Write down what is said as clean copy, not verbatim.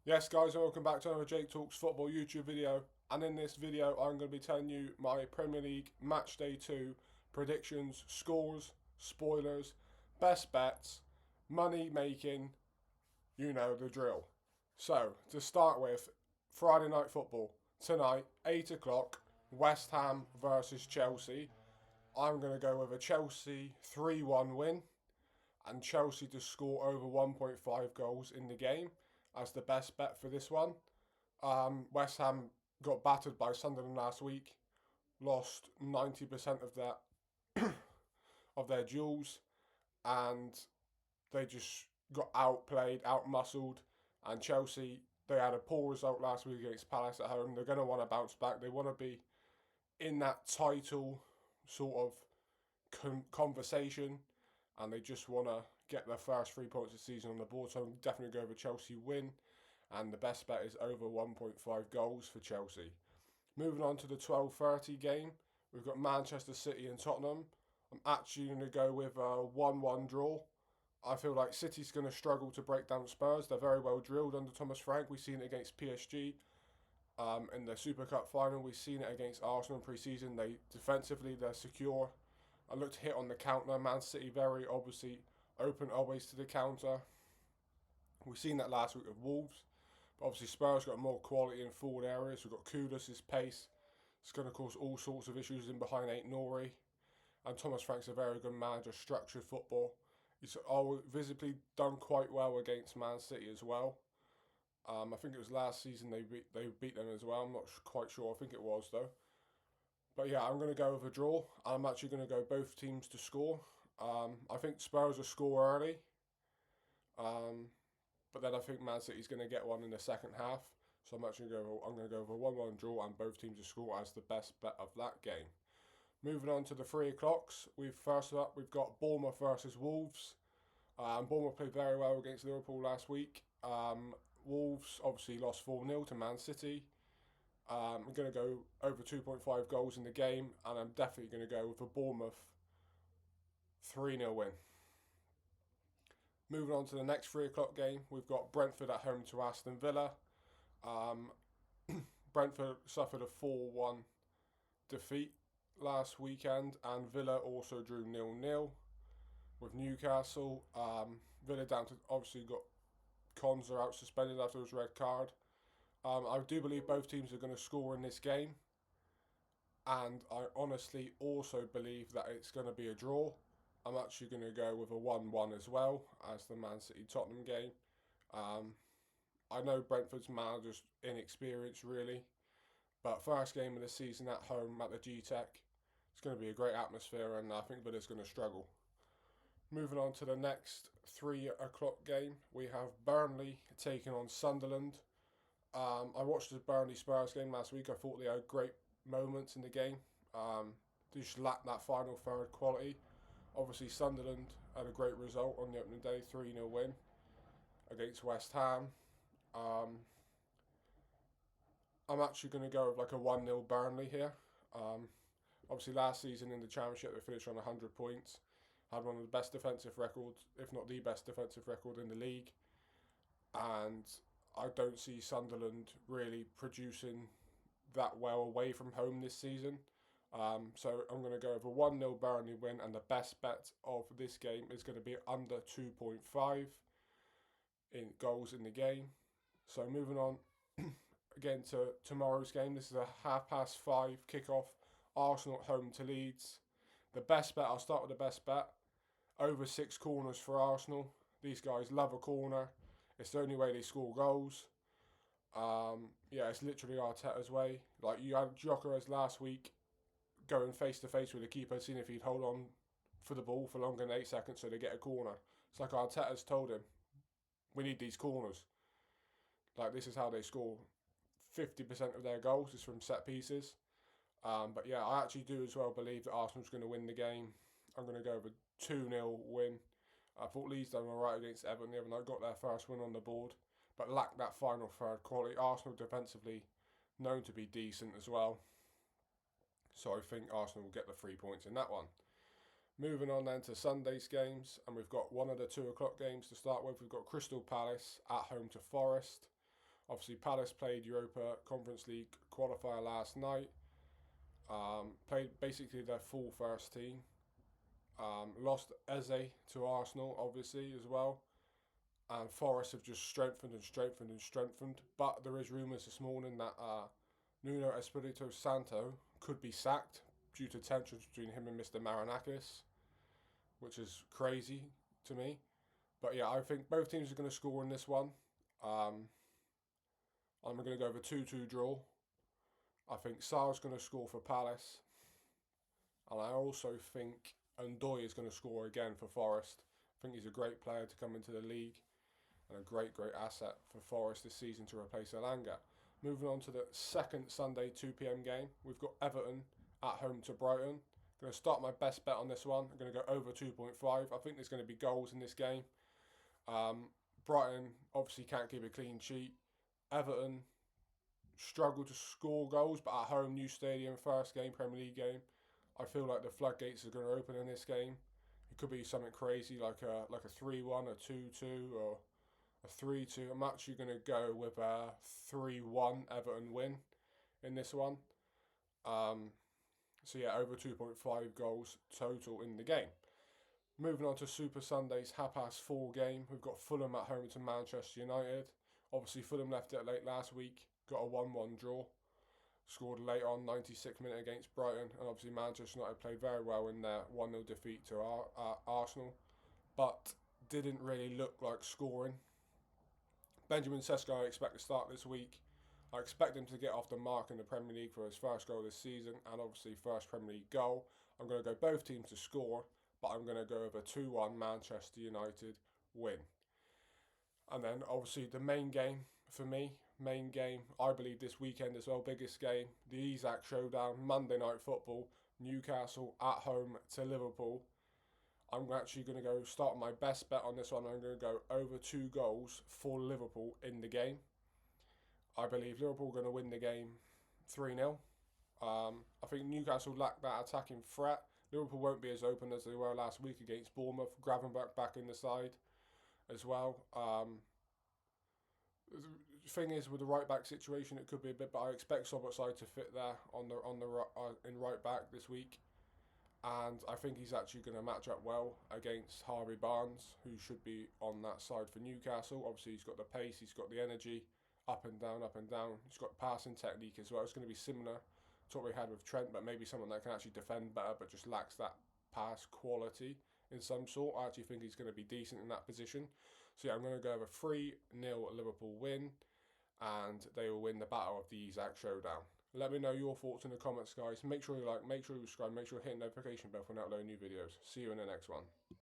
Yes, guys, and welcome back to another Jake Talks Football YouTube video. And in this video, I'm going to be telling you my Premier League Match Day 2 predictions, scores, spoilers, best bets, money making, you know the drill. So, to start with, Friday night football. Tonight, 8 o'clock, West Ham versus Chelsea. I'm going to go with a Chelsea 3-1 win and Chelsea to score over 1.5 goals in the game as the best bet for this one. West Ham got battered by Sunderland last week, lost 90% of their duels, and they just got outplayed, outmuscled. And Chelsea, they had a poor result last week against Palace at home. They're going to want to bounce back. They want to be in that title sort of conversation, and they just want to get their first 3 points of the season on the board. So I'm definitely go over Chelsea win, and the best bet is over 1.5 goals for Chelsea. Moving on to the 12:30 game, we've got Manchester City and Tottenham. I'm actually going to go with a 1-1 draw. I feel like City's going to struggle to break down Spurs. They're very well drilled under Thomas Frank. We've seen it against PSG in the Super Cup final. We've seen it against Arsenal in pre-season. They're secure. I looked to hit on the counter. Man City very obviously open always to the counter. We've seen that last week with Wolves. But obviously Spurs got more quality in forward areas. We've got Kudus' pace. It's going to cause all sorts of issues in behind Ain't Nori. And Thomas Frank's a very good manager, structured football. He's visibly done quite well against Man City as well. I think it was last season they beat them as well. I'm not quite sure. I think it was though. But yeah, I'm going to go with a draw. I'm actually going to go both teams to score. I think Spurs will score early. But then I think Man City's going to get one in the second half. So I'm going to go with a 1-1 draw and both teams to score as the best bet of that game. Moving on to the 3 o'clocks. First up, we've got Bournemouth versus Wolves. Bournemouth played very well against Liverpool last week. Wolves obviously lost 4-0 to Man City. I'm going to go over 2.5 goals in the game, and I'm definitely going to go with a Bournemouth 3-0 win. Moving on to the next 3 o'clock game, we've got Brentford at home to Aston Villa. Brentford suffered a 4-1 defeat last weekend, and Villa also drew 0-0 with Newcastle. Villa down to obviously got Konza out suspended after his red card. I do believe both teams are going to score in this game, and I honestly also believe that it's going to be a draw. I'm actually going to go with a 1-1 as well as the Man City Tottenham game. I know Brentford's manager's inexperienced really, but first game of the season at home at the G-Tech, it's going to be a great atmosphere, and I think Villa's going to struggle. Moving on to the next 3 o'clock game, we have Burnley taking on Sunderland. I watched the Burnley Spurs game last week. I thought they had great moments in the game. They just lacked that final third quality. Obviously, Sunderland had a great result on the opening day, 3-0 win against West Ham. I'm actually going to go with like a 1-0 Burnley here. Obviously, last season in the Championship, they finished on 100 points. Had one of the best defensive records, if not the best defensive record in the league. And I don't see Sunderland really producing that well away from home this season. So I'm going to go with a 1-0 Burnley win, and the best bet of this game is going to be under 2.5 in goals in the game. So moving on again to tomorrow's game. This is a 5:30 kickoff. Arsenal at home to Leeds. The best bet, I'll start with the best bet. Over 6 corners for Arsenal. These guys love a corner. It's the only way they score goals. It's literally Arteta's way. Like you had Gyökeres last week going face to face with the keeper, seeing if he'd hold on for the ball for longer than 8 seconds so they get a corner. It's like Arteta's told him, we need these corners. Like this is how they score 50% of their goals is from set pieces. But yeah, I actually do as well believe that Arsenal's going to win the game. I'm going to go with a 2-0 win. I thought Leeds done alright against Everton the other night, got their first win on the board, but lacked that final third quality. Arsenal defensively known to be decent as well. So I think Arsenal will get the 3 points in that one. Moving on then to Sunday's games, and we've got one of the 2 o'clock games to start with. We've got Crystal Palace at home to Forest. Obviously, Palace played Europa Conference League qualifier last night. Played basically their full first team. Lost Eze to Arsenal, obviously, as well. And Forest have just strengthened and strengthened and strengthened. But there is rumours this morning that Nuno Espirito Santo could be sacked due to tensions between him and Mr. Marinakis, which is crazy to me. But yeah, I think both teams are going to score in this one. I'm going to go with a 2-2 draw. I think Sar's going to score for Palace. And I also think Ndoye is going to score again for Forest. I think he's a great player to come into the league and a great asset for Forest this season to replace Elanga. Moving on to the second Sunday 2 p.m. game, we've got Everton at home to Brighton. I'm going to start my best bet on this one. I'm going to go over 2.5. I think there's going to be goals in this game. Brighton obviously can't keep a clean sheet. Everton struggle to score goals, but at home, new stadium, first game, Premier League game. I feel like the floodgates are going to open in this game. It could be something crazy like a 3-1, a 2-2, or a 3-2. I'm actually going to go with a 3-1 Everton win in this one. So yeah, over 2.5 goals total in the game. Moving on to Super Sunday's 4:30 game. We've got Fulham at home to Manchester United. Obviously, Fulham left it late last week. Got a 1-1 draw. Scored late on, 96th minute against Brighton. And obviously, Manchester United played very well in their 1-0 defeat to Arsenal. But didn't really look like scoring. Benjamin Sesko I expect to start this week. I expect him to get off the mark in the Premier League for his first goal this season. And obviously, first Premier League goal. I'm going to go both teams to score. But I'm going to go with a 2-1 Manchester United win. And then obviously the main game for me, I believe this weekend as well, biggest game, the Isaac Showdown, Monday Night Football, Newcastle at home to Liverpool. I'm actually going to go start my best bet on this one. I'm going to go over 2 goals for Liverpool in the game. I believe Liverpool are going to win the game 3-0. I think Newcastle lack that attacking threat. Liverpool won't be as open as they were last week against Bournemouth. Gravenberch back in the side as well. The thing is, with the right back situation, it could be a bit, but I expect Soboslai to fit there in right back this week, and I think he's actually going to match up well against Harvey Barnes, who should be on that side for Newcastle. Obviously, he's got the pace, he's got the energy, up and down. He's got passing technique as well. It's going to be similar to what we had with Trent, but maybe someone that can actually defend better, but just lacks that pass quality in some sort. I actually think he's going to be decent in that position. So yeah, I'm going to go with a 3-0 Liverpool win, and they will win the battle of the Isaac Showdown. Let me know your thoughts in the comments, guys. Make sure you like, make sure you subscribe, make sure you hit the notification bell for when I upload new videos. See you in the next one.